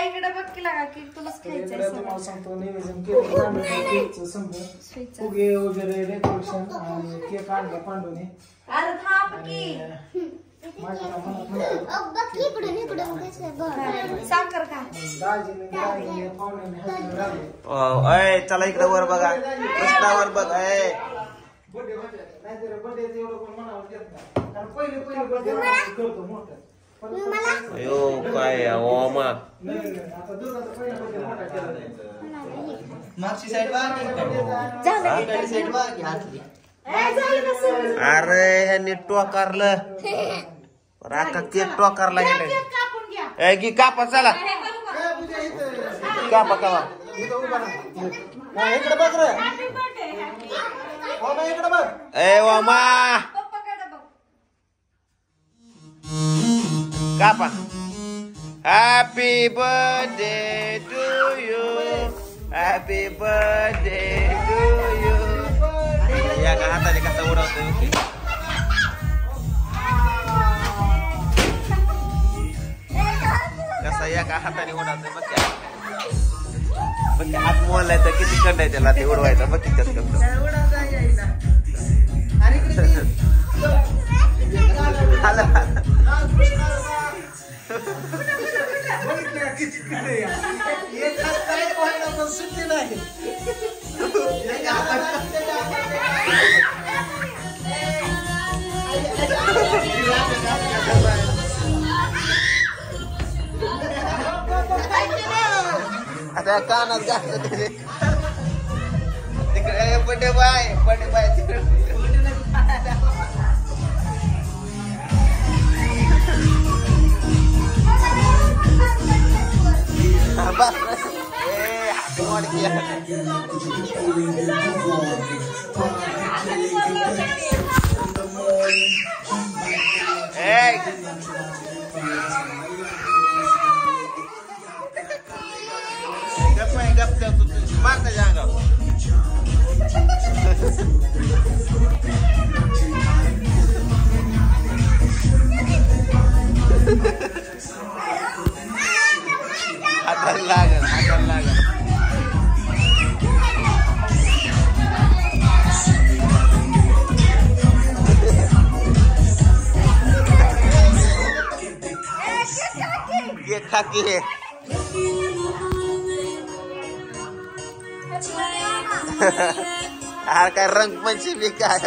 इकडे बघ की लागा केक तुलाच खायचं तुम्हाला सांगतो नियोजन केक फुगे वगैरे डेकोरेशन आणि केक आणला पांडूने. अरे थांब की साखर खा चला इकडे वर बघा कृष्णावर बघ. अयो काय मागची साईड अरे ह्यांनी टोकारलं राका केक टोकारला गेलाय की कापा चला कापा कापा इकडे बघ रे इकडे बघ. ए वामा कापा. Happy birthday to you happy birthday to you. या का हाताने कसा उडवतोय कसा या का हाताने उडवतोय बघ हात मोडलाय तर किती कंड आहे त्याला ते उडवायचा बघ की कसं करतो. आता कानात घातलं तिकडे बड्डे बाय तिकडे गप मारता जाएगा. हाताला लागल ये खाके काय रंगपंचमी काय